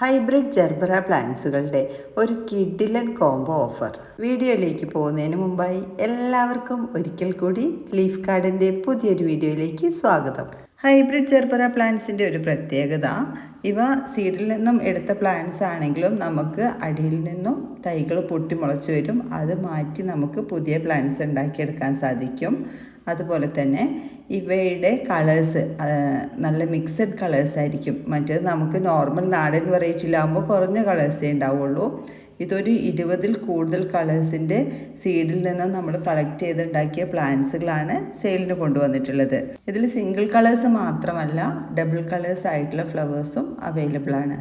Hybrid gerbera പ്ലാന്റ്സുകളുടെ ഒരു കിഡിലൻ combo offer. വീഡിയോയിലേക്ക് പോകുന്നതിന് മുമ്പായി എല്ലാവർക്കും ഒരിക്കൽ കൂടി ലീഫ് ഗാർഡൻ്റെ പുതിയൊരു വീഡിയോയിലേക്ക് സ്വാഗതം. ഹൈബ്രിഡ് ജർബറ പ്ലാന്റ്സിൻ്റെ ഒരു പ്രത്യേകത, ഇവ സീഡിൽ നിന്നും എടുത്ത പ്ലാന്റ്സ് ആണെങ്കിലും നമുക്ക് അടിയിൽ നിന്നും തൈകൾ പൊട്ടിമുളച്ച് വരും. അത് മാറ്റി നമുക്ക് പുതിയ പ്ലാന്റ്സ് ഉണ്ടാക്കിയെടുക്കാൻ സാധിക്കും. അതുപോലെ തന്നെ ഇവയുടെ കളേഴ്സ് നല്ല മിക്സഡ് കളേഴ്സ് ആയിരിക്കും. മറ്റേത് നമുക്ക് നോർമൽ നാടൻ വെറൈറ്റിയിലാകുമ്പോൾ കുറഞ്ഞ കളേഴ്സേ ഉണ്ടാവുള്ളൂ. ഇതൊരു 20ൽ കൂടുതൽ കളേഴ്സിൻ്റെ സീഡിൽ നിന്ന് നമ്മൾ കളക്ട് ചെയ്തുണ്ടാക്കിയ പ്ലാന്റ്സുകളാണ് സെയിലിന് കൊണ്ടുവന്നിട്ടുള്ളത്. ഇതിൽ സിംഗിൾ കളേഴ്സ് മാത്രമല്ല, ഡബിൾ കളേഴ്സ് ആയിട്ടുള്ള ഫ്ലവേഴ്സും അവൈലബിൾ ആണ്.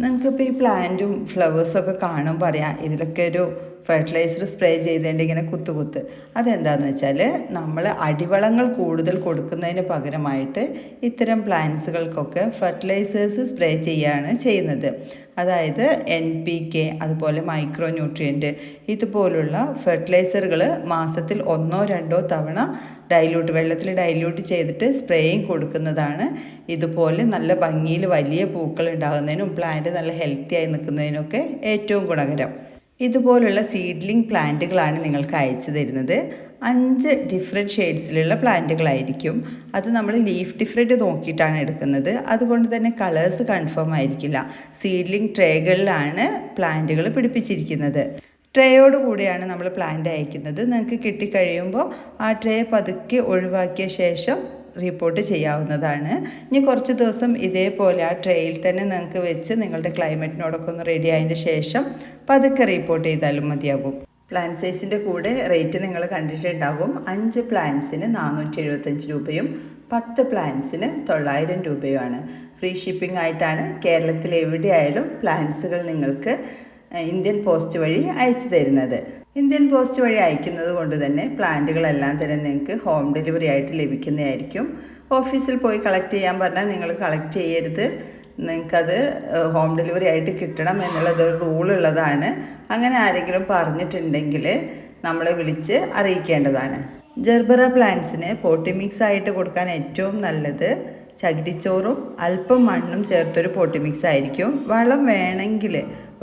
നിങ്ങൾക്കിപ്പോൾ ഈ പ്ലാന്റും ഫ്ലവേഴ്സൊക്കെ കാണുമ്പോൾ അറിയാം ഇതിലൊക്കെ ഒരു ഫെർട്ടിലൈസർ സ്പ്രേ ചെയ്തതിൻ്റെ ഇങ്ങനെ കുത്ത്. അതെന്താണെന്ന് വെച്ചാൽ, നമ്മൾ അടിവളങ്ങൾ കൂടുതൽ കൊടുക്കുന്നതിന് പകരമായിട്ട് ഇത്തരം പ്ലാന്റ്സുകൾക്കൊക്കെ ഫെർട്ടിലൈസേഴ്സ് സ്പ്രേ ചെയ്യുകയാണ് ചെയ്യുന്നത്. അതായത് NPK, അതുപോലെ മൈക്രോ ന്യൂട്രിയൻറ്റ്, ഇതുപോലുള്ള ഫെർട്ടിലൈസറുകൾ മാസത്തിൽ 1-2 തവണ വെള്ളത്തിൽ ഡൈല്യൂട്ട് ചെയ്തിട്ട് സ്പ്രേയിങ് കൊടുക്കുന്നതാണ് ഇതുപോലെ നല്ല ഭംഗിയിൽ വലിയ പൂക്കൾ ഉണ്ടാകുന്നതിനും പ്ലാന്റ് നല്ല ഹെൽത്തി ആയി നിൽക്കുന്നതിനൊക്കെ ഏറ്റവും ഗുണകരം. ഇതുപോലുള്ള സീഡ്ലിംഗ് പ്ലാന്റുകളാണ് നിങ്ങൾക്ക് അയച്ചു തരുന്നത്. 5 ഡിഫറെൻറ്റ് ഷെയ്ഡ്സിലുള്ള പ്ലാന്റുകളായിരിക്കും. അത് നമ്മൾ ലീഫ് ഡിഫറെൻറ്റ് നോക്കിയിട്ടാണ് എടുക്കുന്നത്. അതുകൊണ്ട് തന്നെ കളേഴ്സ് കൺഫേം ആയിരിക്കില്ല. സീഡ്ലിംഗ് ട്രേകളിലാണ് പ്ലാന്റുകൾ പിടിപ്പിച്ചിരിക്കുന്നത്. ട്രേയോട് കൂടിയാണ് നമ്മൾ പ്ലാന്റ് അയക്കുന്നത്. നിങ്ങൾക്ക് കിട്ടിക്കഴിയുമ്പോൾ ആ ട്രേ പതുക്കെ ഒഴിവാക്കിയ ശേഷം റിപ്പോർട്ട് ചെയ്യാവുന്നതാണ്. ഇനി കുറച്ച് ദിവസം ഇതേപോലെ ആ ട്രേയിൽ തന്നെ നിങ്ങൾക്ക് വെച്ച് നിങ്ങളുടെ ക്ലൈമറ്റിനോടൊക്കെ ഒന്ന് റെഡി ആയതിൻ്റെ ശേഷം പതുക്കെ റിപ്പോർട്ട് ചെയ്താലും മതിയാകും. പ്ലാന്റ് സൈസിൻ്റെ കൂടെ റേറ്റ് നിങ്ങൾ കണ്ടിട്ടുണ്ടാകും. 5 പ്ലാന്റ്സിന് 475 രൂപയും 10 പ്ലാന്റ്സിന് 900 രൂപയുമാണ്. ഫ്രീ ഷിപ്പിംഗ് ആയിട്ടാണ് കേരളത്തിൽ എവിടെയായാലും പ്ലാന്റ്സുകൾ നിങ്ങൾക്ക് ഇന്ത്യൻ പോസ്റ്റ് വഴി അയച്ചു തരുന്നത്. ഇന്ത്യൻ പോസ്റ്റ് വഴി അയക്കുന്നത് കൊണ്ട് തന്നെ പ്ലാന്റുകളെല്ലാം തന്നെ നിങ്ങൾക്ക് ഹോം ഡെലിവറി ആയിട്ട് ലഭിക്കുന്നതായിരിക്കും. ഓഫീസിൽ പോയി കളക്ട് ചെയ്യാൻ പറഞ്ഞാൽ നിങ്ങൾ കളക്ട് ചെയ്യരുത്. നിങ്ങൾക്കത് ഹോം ഡെലിവറി ആയിട്ട് കിട്ടണം എന്നുള്ളത് ഒരു റൂളുള്ളതാണ്. അങ്ങനെ ആരെങ്കിലും പറഞ്ഞിട്ടുണ്ടെങ്കിൽ നമ്മളെ വിളിച്ച് അറിയിക്കേണ്ടതാണ്. ജർബറ പ്ലാന്റ്സിന് പോട്ടി മിക്സ് ആയിട്ട് കൊടുക്കാൻ ഏറ്റവും നല്ലത് ചകിരിച്ചോറും അല്പം മണ്ണും ചേർത്തൊരു പോട്ടി മിക്സ് ആയിരിക്കും. വളം വേണമെങ്കിൽ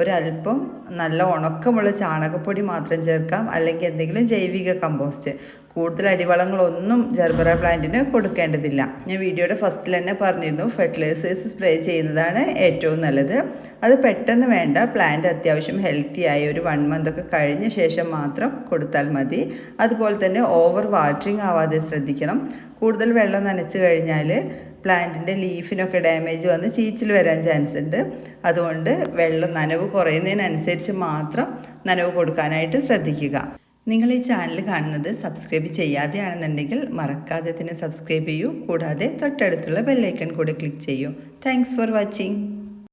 ഒരല്പം നല്ല ഉണക്കമുള്ള ചാണകപ്പൊടി മാത്രം ചേർക്കാം, അല്ലെങ്കിൽ എന്തെങ്കിലും ജൈവിക കമ്പോസ്റ്റ്. കൂടുതൽ അടിവളങ്ങളൊന്നും ജർബറ പ്ലാന്റിന് കൊടുക്കേണ്ടതില്ല. ഞാൻ വീഡിയോയുടെ ഫസ്റ്റിൽ തന്നെ പറഞ്ഞിരുന്നു, ഫെർട്ടിലൈസേഴ്സ് സ്പ്രേ ചെയ്യുന്നതാണ് ഏറ്റവും നല്ലത്. അത് പെട്ടെന്ന് വേണ്ട. പ്ലാന്റ് അത്യാവശ്യം ഹെൽത്തി ആയി ഒരു 1 മന്ത് ഒക്കെ കഴിഞ്ഞ ശേഷം മാത്രം കൊടുത്താൽ മതി. അതുപോലെ തന്നെ ഓവർ വാട്ടറിങ് ആവാതെ ശ്രദ്ധിക്കണം. കൂടുതൽ വെള്ളം നനച്ച് കഴിഞ്ഞാൽ പ്ലാന്റിൻ്റെ ലീഫിനൊക്കെ ഡാമേജ് വന്ന് ചീച്ചിൽ വരാൻ ചാൻസ് ഉണ്ട്. അതുകൊണ്ട് നനവ് കുറയുന്നതിനനുസരിച്ച് മാത്രം നനവ് കൊടുക്കാനായിട്ട് ശ്രദ്ധിക്കുക. നിങ്ങൾ ഈ ചാനൽ കാണുന്നത് സബ്സ്ക്രൈബ് ചെയ്യാതെയാണെന്നുണ്ടെങ്കിൽ മറക്കാതെ തന്നെ സബ്സ്ക്രൈബ് ചെയ്യൂ. കൂടാതെ തൊട്ടടുത്തുള്ള ബെല്ലൈക്കൺ കൂടി ക്ലിക്ക് ചെയ്യൂ. Thanks for watching.